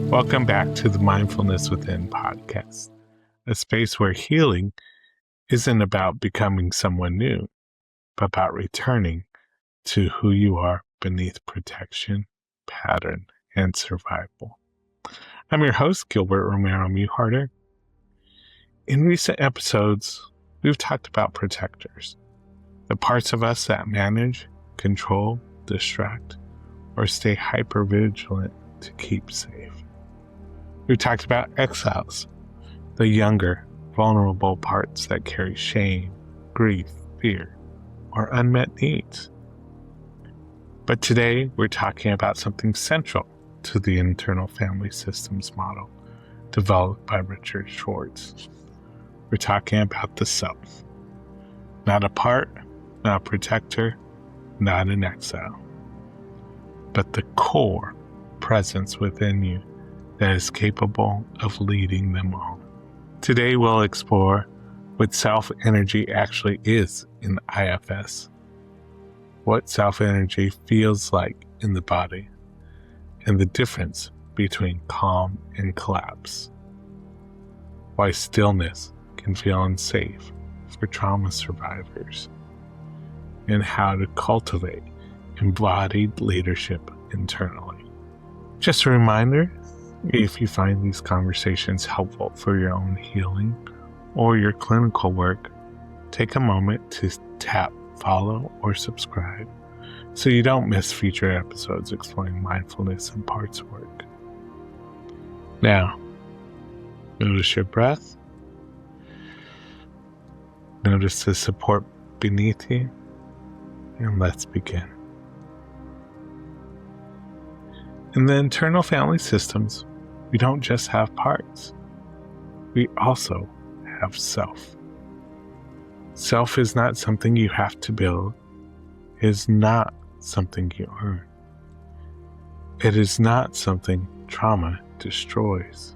Welcome back to the Mindfulness Within podcast, a space where healing isn't about becoming someone new, but about returning to who you are beneath protection, pattern, and survival. I'm your host, Gilbert Romero Muharter. In recent episodes, we've talked about protectors, the parts of us that manage, control, distract, or stay hypervigilant to keep safe. We've talked about exiles, the younger, vulnerable parts that carry shame, grief, fear, or unmet needs. But today, we're talking about something central to the internal family systems model developed by Richard Schwartz. We're talking about the self. Not a part, not a protector, not an exile, but the core presence within you that is capable of leading them all. Today we'll explore what self-energy actually is in IFS, what self-energy feels like in the body, and the difference between calm and collapse, why stillness can feel unsafe for trauma survivors, and how to cultivate embodied leadership internally. Just a reminder, if you find these conversations helpful for your own healing or your clinical work, take a moment to tap follow or subscribe so you don't miss future episodes exploring mindfulness and parts work. Now, notice your breath. Notice the support beneath you, and let's begin. In the internal family systems, we don't just have parts, we also have self. Self is not something you have to build. It is not something you earn. It is not something trauma destroys.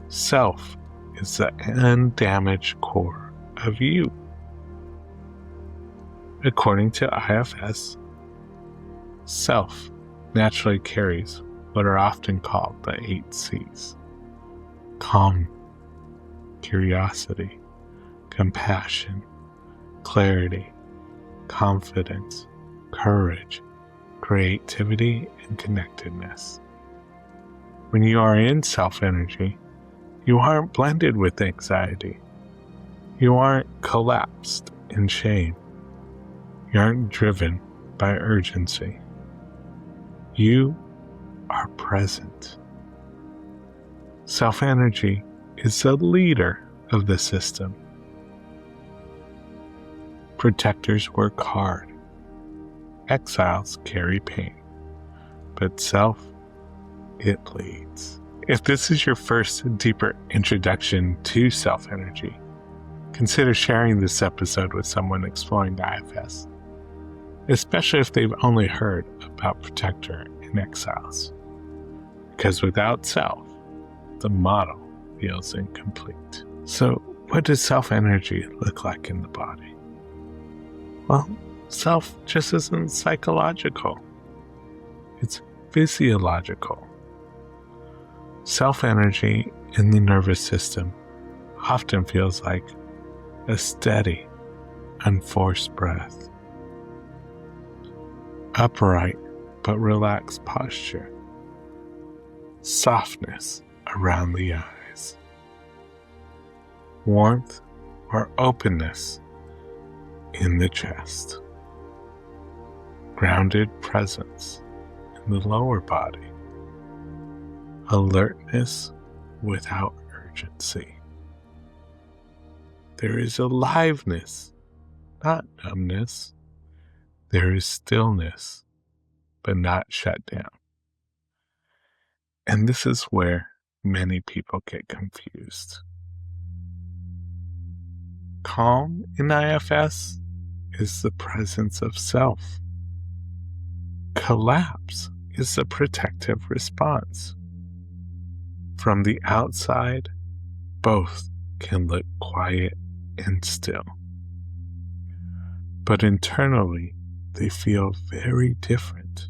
Self is the undamaged core of you. According to IFS, self naturally carries what are often called the 8 C's: calm, curiosity, compassion, clarity, confidence, courage, creativity, and connectedness. When you are in self-energy, you aren't blended with anxiety. You aren't collapsed in shame. You aren't driven by urgency. You are present. Self-energy is the leader of the system. Protectors work hard. Exiles carry pain. But self, it leads. If this is your first deeper introduction to self-energy, consider sharing this episode with someone exploring the IFS, especially if they've only heard about protector and exiles. Because without self, the model feels incomplete. So, what does self-energy look like in the body? Well, self just isn't psychological. It's physiological. Self-energy in the nervous system often feels like a steady, unforced breath, upright but relaxed posture, softness around the eyes, warmth or openness in the chest, grounded presence in the lower body, alertness without urgency. There is aliveness, not numbness. There is stillness, but not shut down. And this is where many people get confused. Calm in IFS is the presence of self. Collapse is the protective response. From the outside, both can look quiet and still. But internally, they feel very different.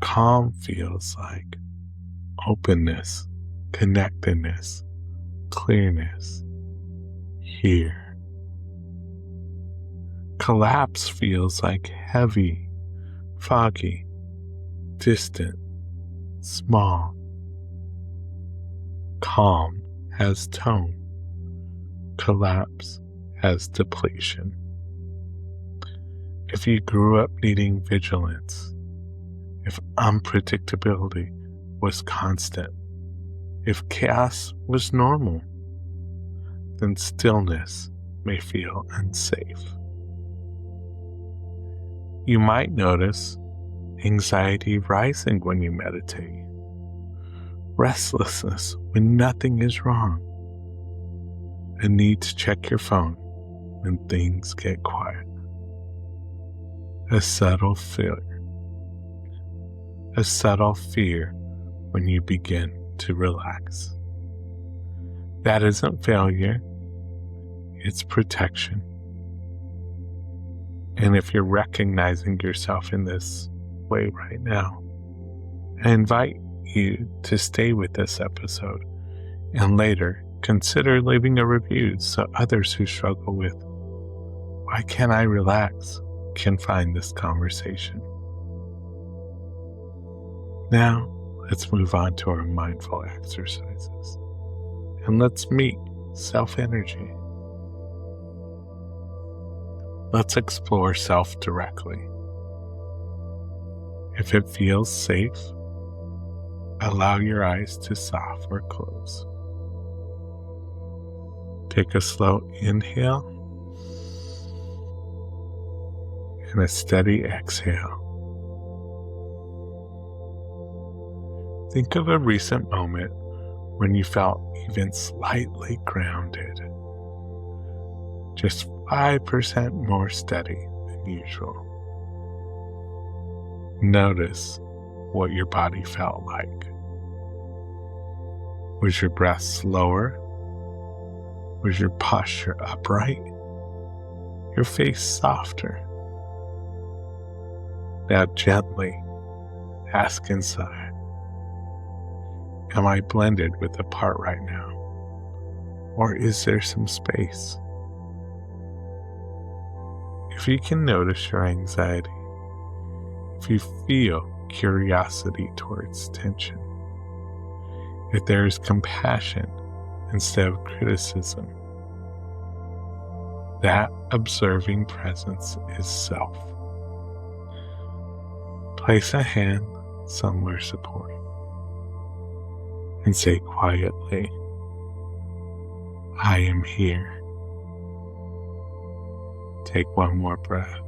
Calm feels like openness, connectedness, clearness. Here. Collapse feels like heavy, foggy, distant, small. Calm has tone. Collapse has depletion. If you grew up needing vigilance, if unpredictability was constant, if chaos was normal, then stillness may feel unsafe. You might notice anxiety rising when you meditate, restlessness when nothing is wrong, a need to check your phone when things get quiet, a subtle fear when you begin to relax. That isn't failure, it's protection. And if you're recognizing yourself in this way right now, I invite you to stay with this episode and later consider leaving a review so others who struggle with "why can't I relax" can find this conversation. Now, let's move on to our mindful exercises. And let's meet self-energy. Let's explore self directly. If it feels safe, allow your eyes to soft or close. Take a slow inhale and a steady exhale. Think of a recent moment when you felt even slightly grounded, just 5% more steady than usual. Notice what your body felt like. Was your breath slower? Was your posture upright? Your face softer? Now gently ask inside, am I blended with the part right now? Or is there some space? If you can notice your anxiety, if you feel curiosity towards tension, if there is compassion instead of criticism, that observing presence is self. Place a hand somewhere supporting and say quietly, I am here. Take one more breath.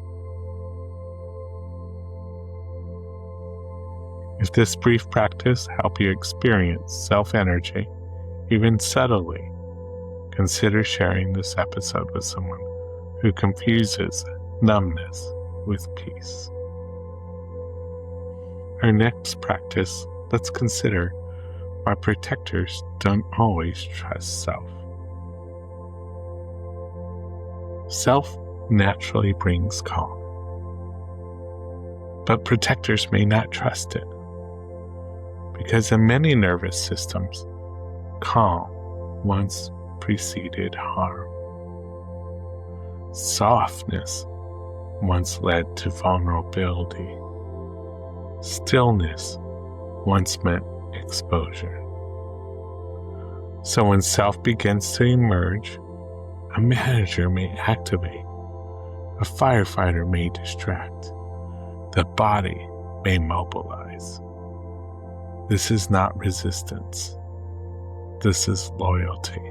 If this brief practice helps you experience self-energy, even subtly, consider sharing this episode with someone who confuses numbness with peace. Our next practice, let's consider why protectors don't always trust self. Self naturally brings calm, but protectors may not trust it, because in many nervous systems, calm once preceded harm. Softness once led to vulnerability. Stillness once meant exposure. So when self begins to emerge, a manager may activate, a firefighter may distract, the body may mobilize. This is not resistance. This is loyalty.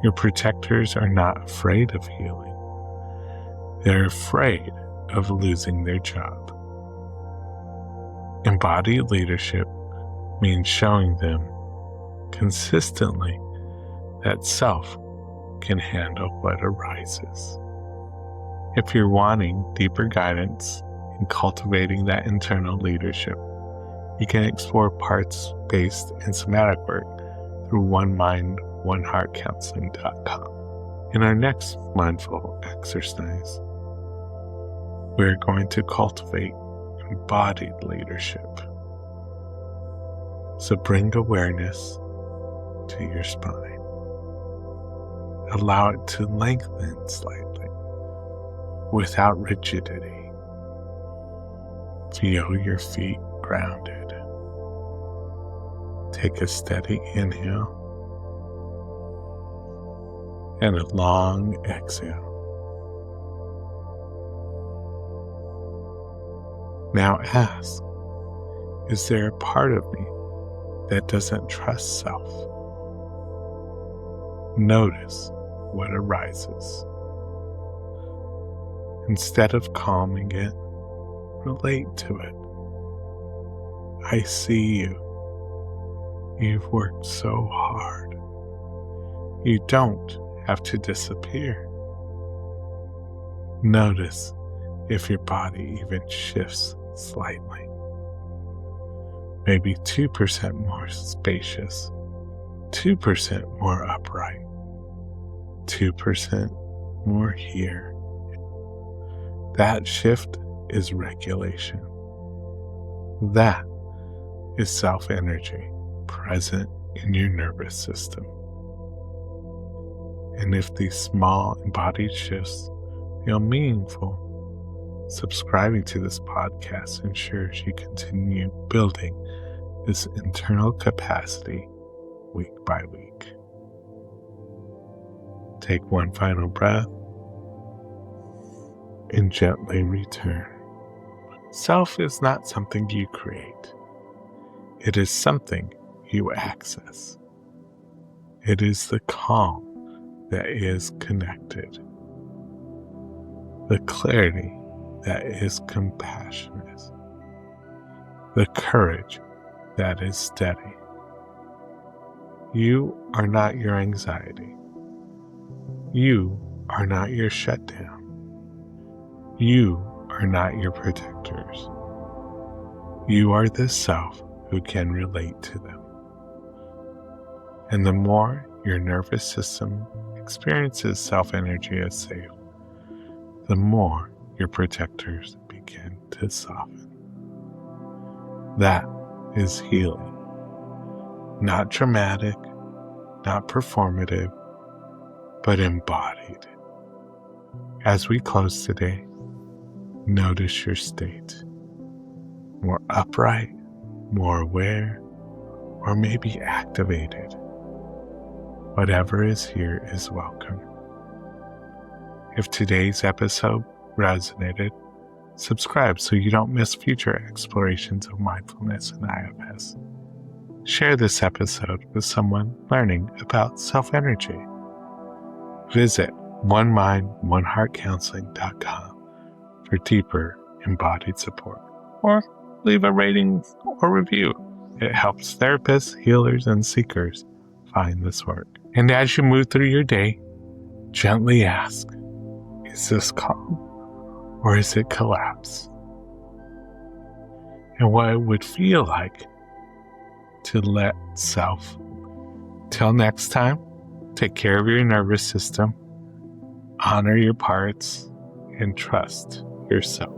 Your protectors are not afraid of healing. They're afraid of losing their job. Embodied leadership means showing them consistently that self can handle what arises. If you're wanting deeper guidance in cultivating that internal leadership, you can explore parts-based and somatic work through OneMindOneHeartCounseling.com. In our next mindful exercise, we're going to cultivate embodied leadership. So bring awareness to your spine. Allow it to lengthen slightly without rigidity. Feel your feet grounded. Take a steady inhale and a long exhale. Now ask, is there a part of me that doesn't trust self? Notice what arises. Instead of calming it, relate to it. I see you. You've worked so hard. You don't have to disappear. Notice if your body even shifts slightly. Maybe 2% more spacious, 2% more upright, 2% more here. That shift is regulation. That is self-energy present in your nervous system. And if these small embodied shifts feel meaningful, subscribing to this podcast ensures you continue building this internal capacity week by week. Take one final breath and gently return. Self is not something you create. It is something you access. It is the calm that is connected, the clarity that is compassionate, the courage that is steady. You are not your anxiety. You are not your shutdown. You are not your protectors. You are the self who can relate to them. And the more your nervous system experiences self-energy as safe, the more your protectors begin to soften. That is healing. Not dramatic, not performative, but embodied. As we close today, notice your state. More upright, more aware, or maybe activated. Whatever is here is welcome. If today's episode resonated, subscribe so you don't miss future explorations of mindfulness and IFS. Share this episode with someone learning about self-energy. Visit onemindOneHeartCounseling.com for deeper embodied support, or leave a rating or review. It helps therapists, healers, and seekers find this work. And as you move through your day, gently ask, is this calm or is it collapse? And what it would feel like to let self. Till next time, take care of your nervous system, honor your parts, and trust yourself.